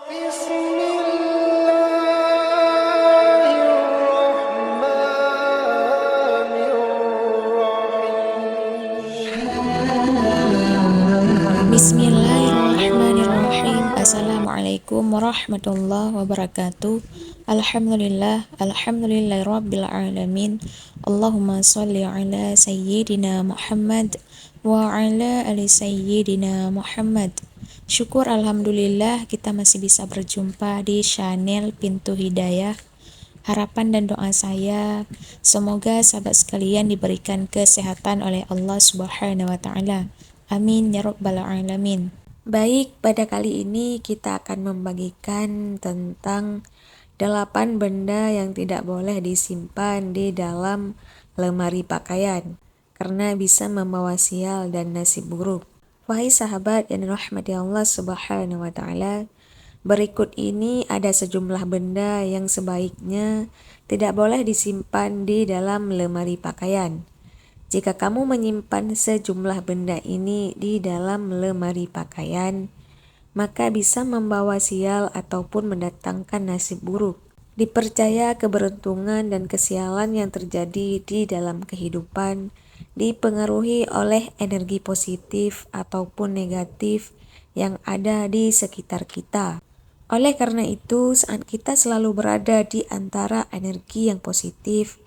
Bismillahirrahmanirrahim. Assalamualaikum warahmatullahi wabarakatuh. Alhamdulillahirabbil alamin. Allahumma shalli ala sayyidina Muhammad wa ala ali sayyidina Muhammad. Syukur alhamdulillah kita masih bisa berjumpa di channel Pintu Hidayah. Harapan dan doa saya semoga sahabat sekalian diberikan kesehatan oleh Allah Subhanahu wa taala. Amin ya rabbal alamin. Baik, pada kali ini kita akan membagikan tentang 8 benda yang tidak boleh disimpan di dalam lemari pakaian karena bisa membawa sial dan nasib buruk. Wahai sahabat yang dirahmati Allah Subhanahu wa taala, berikut ini ada sejumlah benda yang sebaiknya tidak boleh disimpan di dalam lemari pakaian. Jika kamu menyimpan sejumlah benda ini di dalam lemari pakaian, maka bisa membawa sial ataupun mendatangkan nasib buruk. Dipercaya keberuntungan dan kesialan yang terjadi di dalam kehidupan dipengaruhi oleh energi positif ataupun negatif yang ada di sekitar kita. Oleh karena itu, saat kita selalu berada di antara energi yang positif,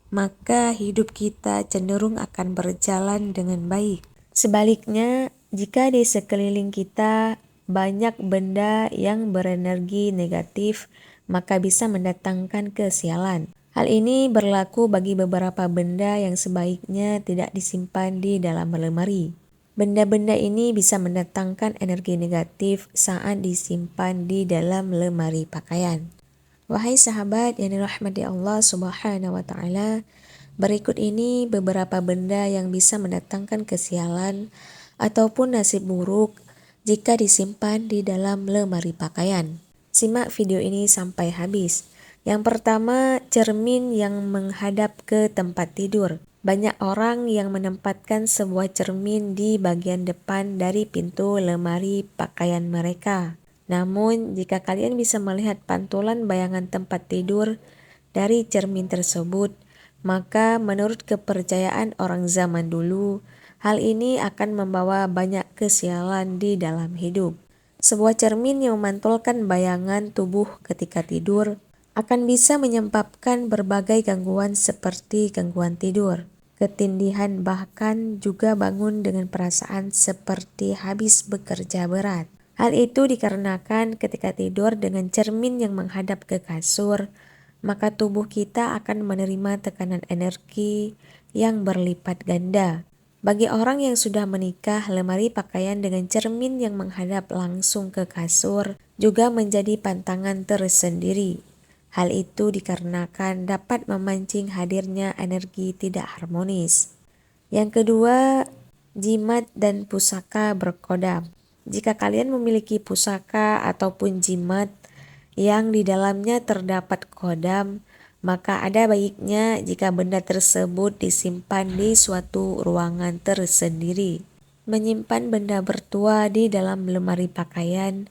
maka hidup kita cenderung akan berjalan dengan baik. Sebaliknya, jika di sekeliling kita banyak benda yang berenergi negatif, maka bisa mendatangkan kesialan. Hal ini berlaku bagi beberapa benda yang sebaiknya tidak disimpan di dalam lemari. Benda-benda ini bisa mendatangkan energi negatif saat disimpan di dalam lemari pakaian. Wahai sahabat yang dirahmati Allah Subhanahu wa taala, berikut ini beberapa benda yang bisa mendatangkan kesialan ataupun nasib buruk jika disimpan di dalam lemari pakaian. Simak video ini sampai habis. Yang pertama, cermin yang menghadap ke tempat tidur. Banyak orang yang menempatkan sebuah cermin di bagian depan dari pintu lemari pakaian mereka. Namun, jika kalian bisa melihat pantulan bayangan tempat tidur dari cermin tersebut, maka menurut kepercayaan orang zaman dulu, hal ini akan membawa banyak kesialan di dalam hidup. Sebuah cermin yang memantulkan bayangan tubuh ketika tidur akan bisa menyebabkan berbagai gangguan seperti gangguan tidur, ketindihan, bahkan juga bangun dengan perasaan seperti habis bekerja berat. Hal itu dikarenakan ketika tidur dengan cermin yang menghadap ke kasur, maka tubuh kita akan menerima tekanan energi yang berlipat ganda. Bagi orang yang sudah menikah, lemari pakaian dengan cermin yang menghadap langsung ke kasur juga menjadi pantangan tersendiri. Hal itu dikarenakan dapat memancing hadirnya energi tidak harmonis. Yang kedua, jimat dan pusaka berkodam. Jika kalian memiliki pusaka ataupun jimat yang di dalamnya terdapat kodam, maka ada baiknya jika benda tersebut disimpan di suatu ruangan tersendiri. Menyimpan benda bertua di dalam lemari pakaian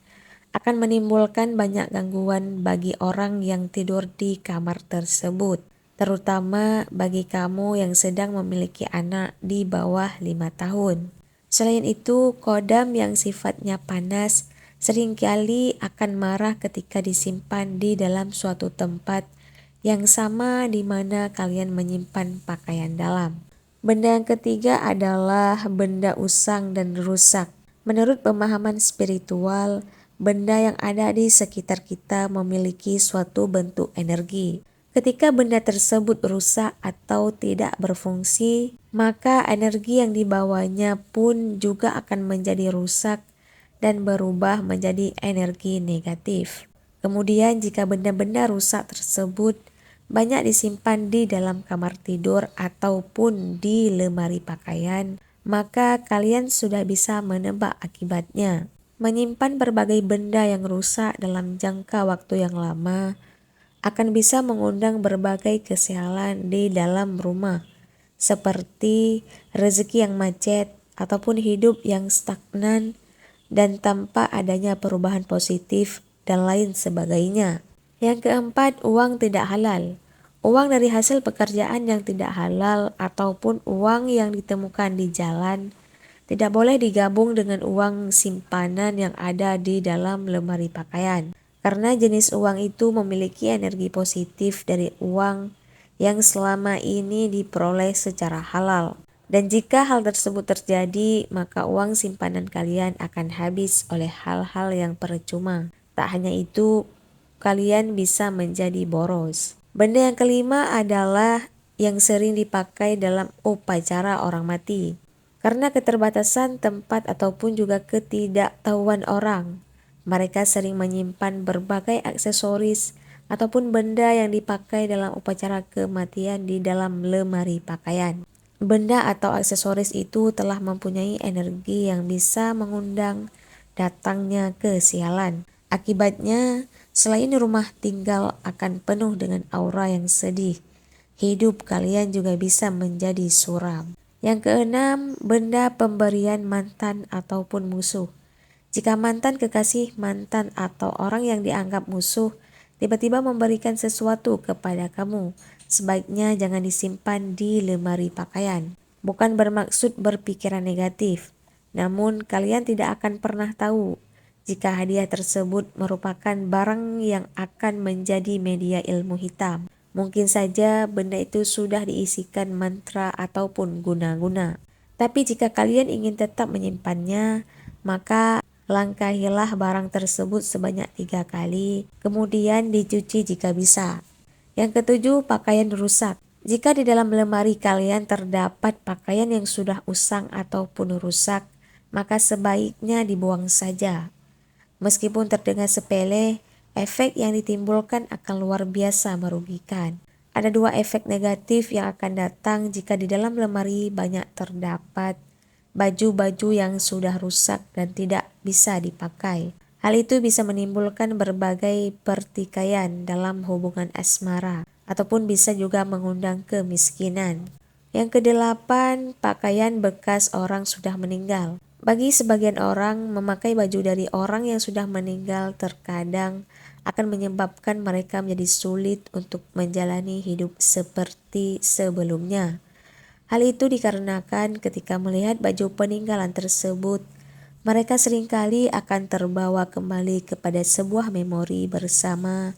akan menimbulkan banyak gangguan bagi orang yang tidur di kamar tersebut, terutama bagi kamu yang sedang memiliki anak di bawah 5 tahun. Selain itu, kodam yang sifatnya panas seringkali akan marah ketika disimpan di dalam suatu tempat yang sama di mana kalian menyimpan pakaian dalam. Benda yang ketiga adalah benda usang dan rusak. Menurut pemahaman spiritual, benda yang ada di sekitar kita memiliki suatu bentuk energi. Ketika benda tersebut rusak atau tidak berfungsi, maka energi yang dibawanya pun juga akan menjadi rusak dan berubah menjadi energi negatif. Kemudian jika benda-benda rusak tersebut banyak disimpan di dalam kamar tidur ataupun di lemari pakaian, maka kalian sudah bisa menebak akibatnya. Menyimpan berbagai benda yang rusak dalam jangka waktu yang lama akan bisa mengundang berbagai kesialan di dalam rumah, seperti rezeki yang macet ataupun hidup yang stagnan dan tanpa adanya perubahan positif dan lain sebagainya. Yang keempat, uang tidak halal. Uang dari hasil pekerjaan yang tidak halal ataupun uang yang ditemukan di jalan tidak boleh digabung dengan uang simpanan yang ada di dalam lemari pakaian. Karena jenis uang itu memiliki energi positif dari uang yang selama ini diperoleh secara halal. Dan jika hal tersebut terjadi, maka uang simpanan kalian akan habis oleh hal-hal yang percuma. Tak hanya itu, kalian bisa menjadi boros. Benda yang kelima adalah yang sering dipakai dalam upacara orang mati. Karena keterbatasan tempat ataupun juga ketidaktahuan orang, mereka sering menyimpan berbagai aksesoris ataupun benda yang dipakai dalam upacara kematian di dalam lemari pakaian. Benda atau aksesoris itu telah mempunyai energi yang bisa mengundang datangnya kesialan. Akibatnya, selain rumah tinggal akan penuh dengan aura yang sedih, hidup kalian juga bisa menjadi suram. Yang keenam, benda pemberian mantan ataupun musuh. Jika mantan kekasih, mantan atau orang yang dianggap musuh tiba-tiba memberikan sesuatu kepada kamu, sebaiknya jangan disimpan di lemari pakaian. Bukan bermaksud berpikiran negatif, namun kalian tidak akan pernah tahu jika hadiah tersebut merupakan barang yang akan menjadi media ilmu hitam. Mungkin saja benda itu sudah diisikan mantra ataupun guna-guna. Tapi jika kalian ingin tetap menyimpannya, maka langkahilah barang tersebut sebanyak 3 kali, kemudian dicuci jika bisa. Yang ketujuh, pakaian rusak. Jika di dalam lemari kalian terdapat pakaian yang sudah usang ataupun rusak, maka sebaiknya dibuang saja. Meskipun terdengar sepele, efek yang ditimbulkan akan luar biasa merugikan. Ada 2 efek negatif yang akan datang jika di dalam lemari banyak terdapat baju-baju yang sudah rusak dan tidak bisa dipakai. Hal itu bisa menimbulkan berbagai pertikaian dalam hubungan asmara, ataupun bisa juga mengundang kemiskinan. Yang kedelapan, pakaian bekas orang sudah meninggal. Bagi sebagian orang, memakai baju dari orang yang sudah meninggal terkadang akan menyebabkan mereka menjadi sulit untuk menjalani hidup seperti sebelumnya. Hal itu dikarenakan ketika melihat baju peninggalan tersebut, mereka seringkali akan terbawa kembali kepada sebuah memori bersama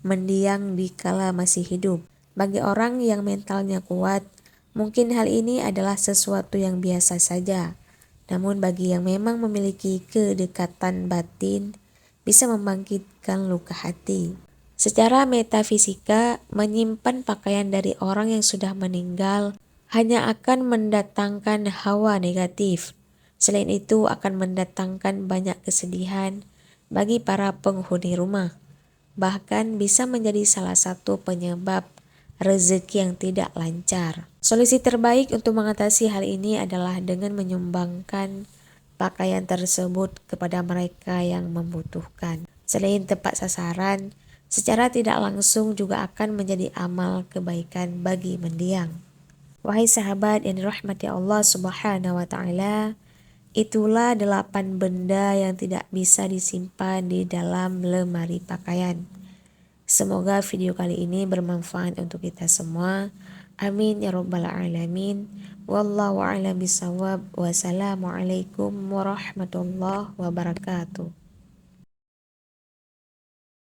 mendiang di kala masih hidup. Bagi orang yang mentalnya kuat, mungkin hal ini adalah sesuatu yang biasa saja. Namun bagi yang memang memiliki kedekatan batin, bisa membangkitkan luka hati. Secara metafisika, menyimpan pakaian dari orang yang sudah meninggal hanya akan mendatangkan hawa negatif. Selain itu akan mendatangkan banyak kesedihan bagi para penghuni rumah. Bahkan bisa menjadi salah satu penyebab rezeki yang tidak lancar. Solusi terbaik untuk mengatasi hal ini adalah dengan menyumbangkan pakaian tersebut kepada mereka yang membutuhkan. Selain tepat sasaran, secara tidak langsung juga akan menjadi amal kebaikan bagi mendiang. Wahai sahabat yang dirahmati Allah Subhanahu wa taala, itulah 8 benda yang tidak bisa disimpan di dalam lemari pakaian. Semoga video kali ini bermanfaat untuk kita semua. Amin ya rabbal alamin. Wallahu a'lam bishawab. Wassalamualaikum warahmatullahi wabarakatuh.